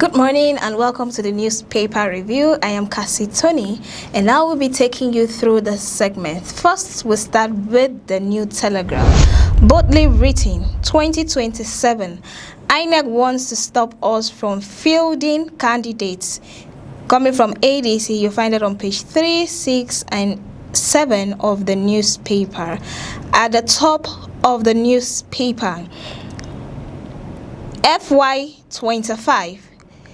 Good morning and welcome to the newspaper review. I am Cassie Tony and I will be taking you through the segment. First, we'll start with the New Telegraph. Boldly written, 2027, INEC wants to stop us from fielding candidates. Coming from ADC, you'll find it on page 3, 6, and 7 of the newspaper. At the top of the newspaper, FY25.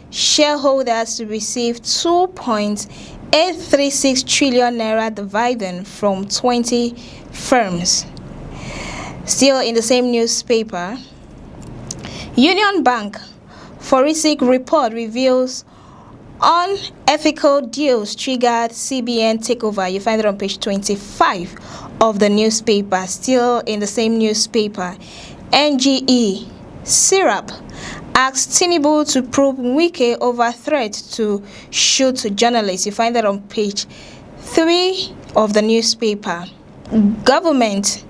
Shareholders to receive 2.836 trillion naira dividend from 20 firms. Still in the same newspaper, Union Bank forensic report reveals unethical deals triggered CBN takeover. You find it on page 25 of the newspaper. Still in the same newspaper, NGE Syrup asks Tinubu to probe Wike over threat to shoot journalists. You find that on page 3 of the newspaper. Government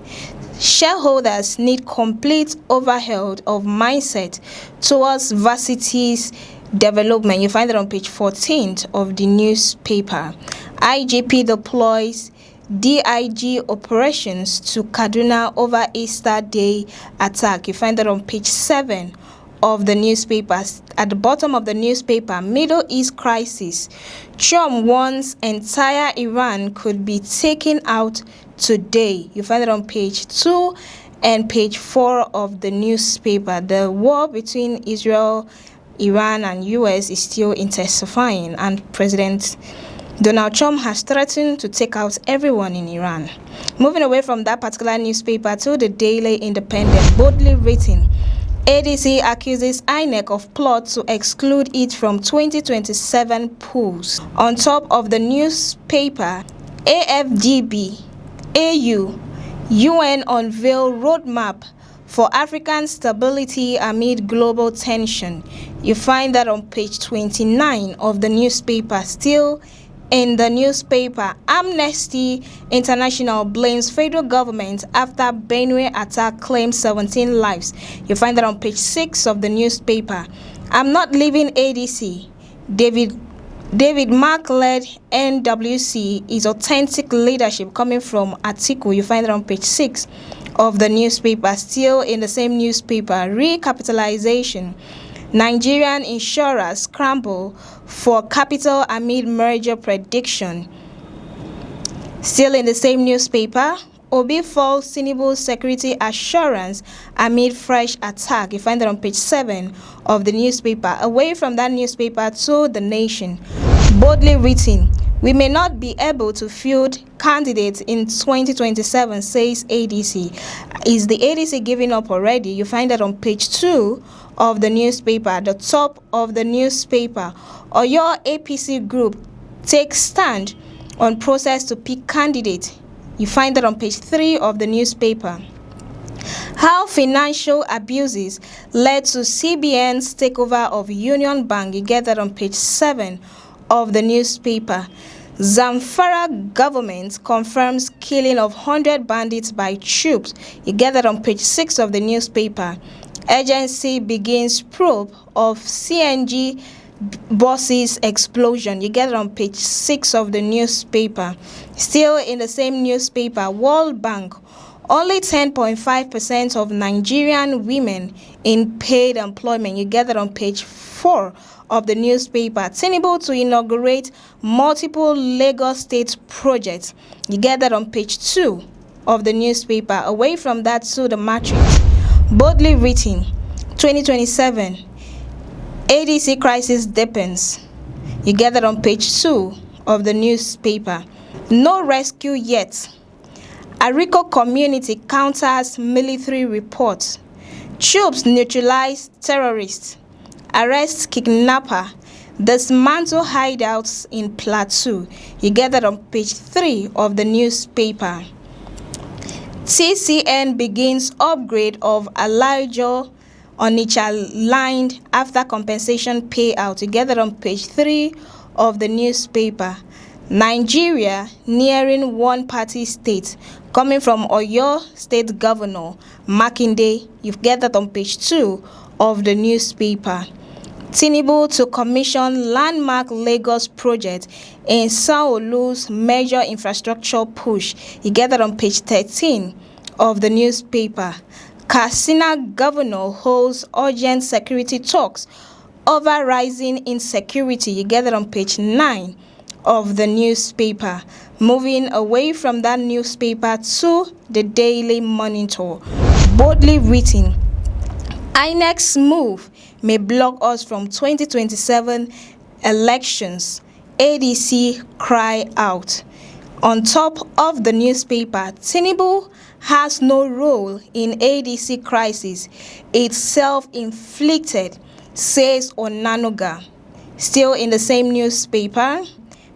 shareholders need complete overhaul of mindset towards varsities development. You find that on page 14 of the newspaper. IGP deploys DIG operations to Kaduna over Easter Day attack. You find that on page 7 of the newspaper. At the bottom of the newspaper, Middle East crisis. Trump warns entire Iran could be taken out today. You find it on page 2 and page 4 of the newspaper. The war between Israel, Iran, and US is still intensifying, and President Donald Trump has threatened to take out everyone in Iran. Moving away from that particular newspaper to the Daily Independent, boldly written, ADC accuses INEC of plot to exclude it from 2027 polls. On top of the newspaper, AFDB, AU, UN unveil roadmap for African stability amid global tension. You find that on page 29 of the newspaper. Still in the newspaper, Amnesty International blames federal government after Benue attack claims 17 lives. You find that on page 6 of the newspaper. I'm not leaving ADC. David Mark-led NWC is authentic leadership, coming from Atiku. You find it on page 6 of the newspaper. Still in the same newspaper, recapitalization. Nigerian insurers scramble for capital amid merger prediction. Still in the same newspaper, Obi falls Tinubu's security assurance amid fresh attack. You find that on page 7 of the newspaper. Away from that newspaper to The Nation, boldly written, we may not be able to field candidates in 2027, says ADC. Is the ADC giving up already? You find that on page 2 of the newspaper. At the top of the newspaper, or your APC group takes stand on process to pick candidate. You find that on page 3 of the newspaper. How financial abuses led to CBN's takeover of Union Bank. You get that on page 7 of the newspaper. Zamfara government confirms killing of 100 bandits by troops. You get that on page 6 of the newspaper. Agency begins probe of CNG buses explosion. You get it on page 6 of the newspaper. Still in the same newspaper, World Bank, only 10.5% of Nigerian women in paid employment. You get it on page 4 of the newspaper. Tinubu to inaugurate multiple Lagos State projects. You get that on page 2 of the newspaper. Away from that to the matrix, boldly written, 2027 ADC crisis deepens. You get that on page 2 of the newspaper. No rescue yet. Ariko community counters military report. Troops neutralize terrorists. Arrest kidnapper. Dismantle hideouts in Plateau. You get that on page 3 of the newspaper. TCN begins upgrade of Elijah Onitsha line after compensation payout. You get that on page 3 of the newspaper. Nigeria nearing one-party state. Coming from Oyo State Governor Makinde. You get that on page 2 of the newspaper. Tinubu to commission landmark Lagos project in Sanwo-Olu's major infrastructure push. You get that on page 13 of the newspaper. Katsina governor holds urgent security talks over rising insecurity. You get that on page 9 of the newspaper. Moving away from that newspaper to the Daily Monitor. Boldly written, INEC's move may block us from 2027 elections. ADC cry out. On top of the newspaper, Tinubu has no role in ADC crisis. It's self-inflicted, says Onanuga. Still in the same newspaper,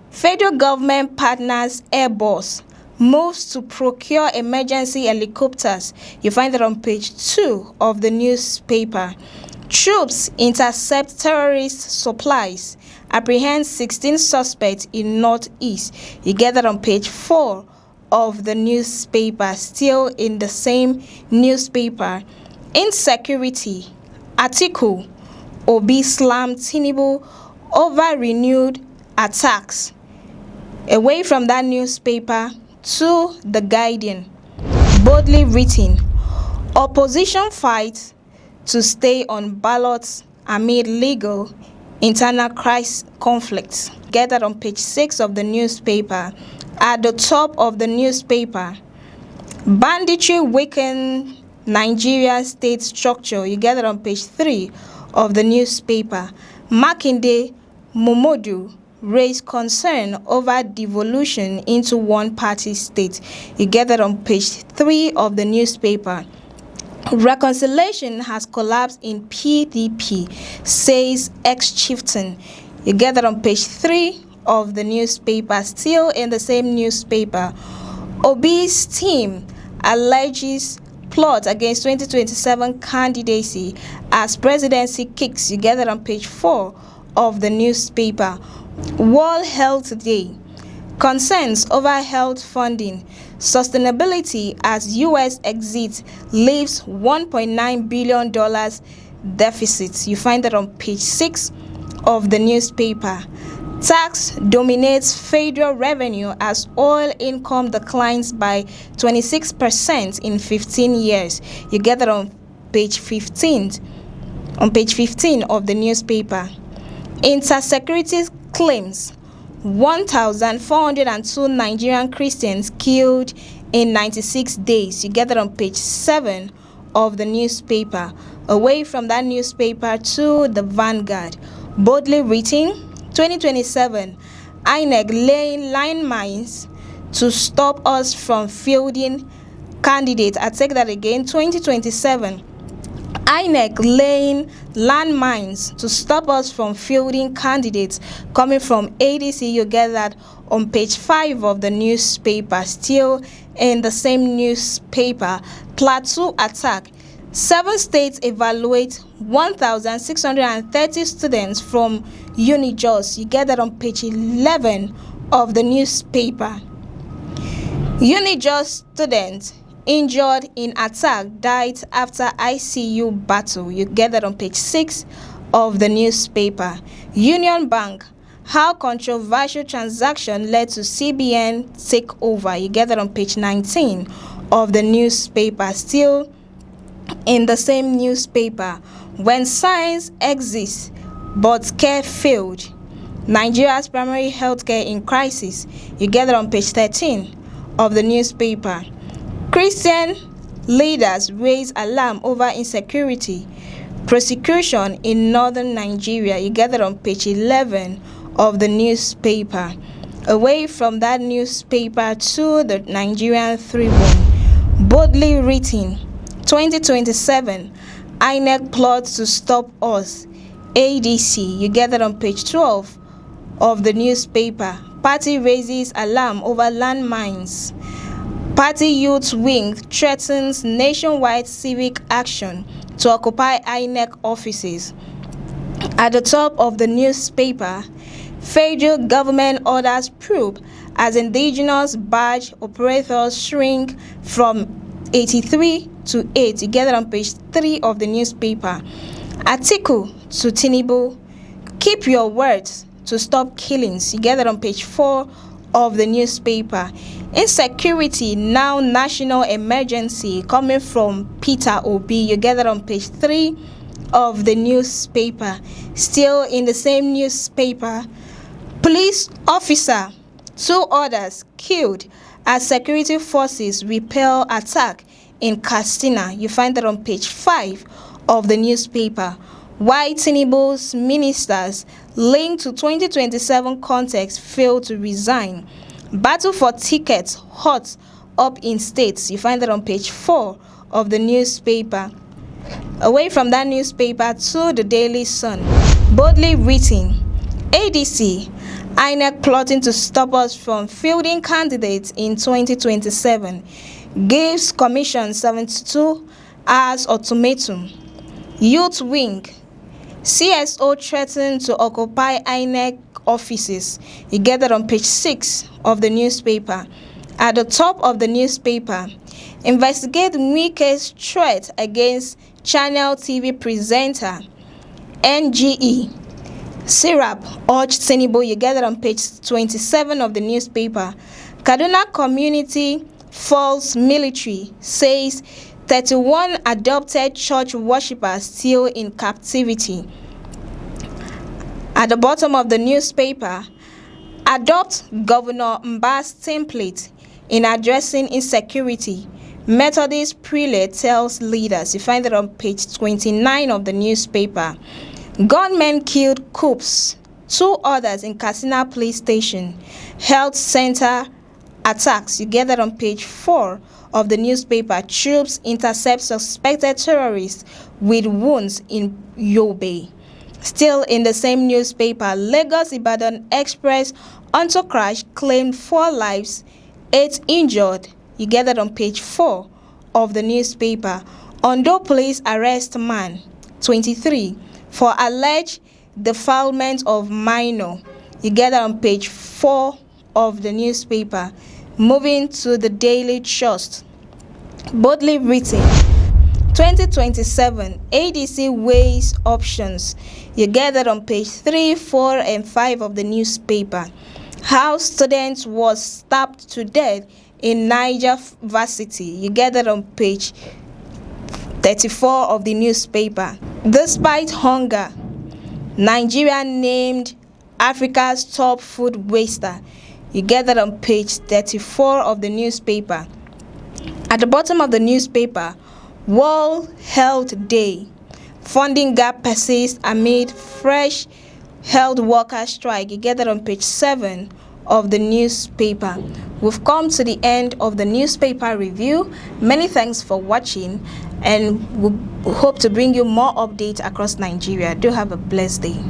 federal government partners Airbus moves to procure emergency helicopters. You find that on page 2 of the newspaper. Troops intercept terrorist supplies. Apprehend 16 suspects in Northeast. You get that on page 4 of the newspaper. Still in the same newspaper. Insecurity. Atiku Obi slammed Tinubu over renewed attacks. Away from that newspaper to The Guardian. Boldly written, opposition fights to stay on ballots amid legal internal crisis conflicts. Get that on page 6 of the newspaper. At the top of the newspaper, banditry weaken Nigerian state structure. You get it on page 3 of the newspaper. Makinde Momodu raised concern over devolution into one-party state. You get that on page 3 of the newspaper. Reconciliation has collapsed in PDP, says ex-chieftain. You get that on page 3 of the newspaper. Still in the same newspaper, Obi's team alleges plot against 2027 candidacy as presidency kicks. You get that on page 4 of the newspaper. World Health Day. Concerns over health funding. Sustainability as U.S. exit leaves $1.9 billion deficit. You find that on page 6 of the newspaper. Tax dominates federal revenue as oil income declines by 26% in 15 years. You get that on page 15. On page 15 of the newspaper. Intersecurity claims 1,402 Nigerian Christians killed in 96 days. You get that on page 7 of the newspaper. Away from that newspaper to the Vanguard. Boldly written, 2027, INEC laying landmines to stop us from fielding candidates. I take that again, 2027. INEC laying landmines to stop us from fielding candidates. Coming from ADC, you get that on page 5 of the newspaper. Still in the same newspaper, Plateau attack. 7 states evaluate 1,630 students from UniJOS. You get that on page 11 of the newspaper. UniJOS students injured in attack died after ICU battle. You get that on page 6 of the newspaper. Union Bank. How controversial transaction led to CBN takeover. You get that on page 19 of the newspaper. Still in the same newspaper. When science exists but care failed. Nigeria's primary health care in crisis. You get it on page 13 of the newspaper. Christian leaders raise alarm over insecurity. Prosecution in northern Nigeria. You get it on page 11 of the newspaper. Away from that newspaper to the Nigerian Tribune. Boldly written, 2027, INEC plots to stop us. ADC. You get that on page 12 of the newspaper. Party raises alarm over landmines. Party youth wing threatens nationwide civic action to occupy INEC offices. At the top of the newspaper, federal government orders probe as indigenous badge operators shrink from 83 to 8. You get it on page 3 of the newspaper. Atiku to Tinubu. Keep your words to stop killings. You get it on page 4 of the newspaper. Insecurity now national emergency, coming from Peter Obi. You get it on page 3 of the newspaper. Still in the same newspaper, police officer, 2 others killed as security forces repel attack in Katsina. You find that on page 5 of the newspaper. Why Tinubu's ministers linked to 2027 context failed to resign. Battle for tickets hot up in states. You find that on page 4 of the newspaper. Away from that newspaper to the Daily Sun. Boldly written, ADC, INEC plotting to stop us from fielding candidates in 2027. Gives Commission 72 hours ultimatum. Youth wing. CSO threatened to occupy INEC offices. You get that on page 6 of the newspaper. At the top of the newspaper, investigate Wike's threat against Channel TV presenter NGE. Syrup urged Tinubu. You get it on page 27 of the newspaper. Kaduna community false military says 31 adopted church worshippers still in captivity. At the bottom of the newspaper, adopt Governor Mba's template in addressing insecurity. Methodist prelate tells leaders. You find it on page 29 of the newspaper. Gunmen killed coups. 2 others in Katsina police station. Health center attacks. You get that on page 4 of the newspaper. Troops intercept suspected terrorists with wounds in Yobe. Still in the same newspaper, Lagos-Ibadan Express auto crash claimed 4 lives, 8 injured. You get that on page 4 of the newspaper. Ondo police arrest man, 23, for alleged defilement of minor. You get that on page 4 of the newspaper. Moving to the Daily Trust. Boldly written, 2027 ADC weighs options. You get that on page 3, 4, and 5 of the newspaper. How students was stabbed to death in Niger Varsity. You get that on page 34 of the newspaper. Despite hunger, Nigeria named Africa's top food waster. You get that on page 34 of the newspaper. At the bottom of the newspaper, World Health Day. Funding gap persists amid fresh health worker strike. You get that on page 7 of the newspaper. We've come to the end of the newspaper review. Many thanks for watching, and we hope to bring you more updates across Nigeria. Do have a blessed day.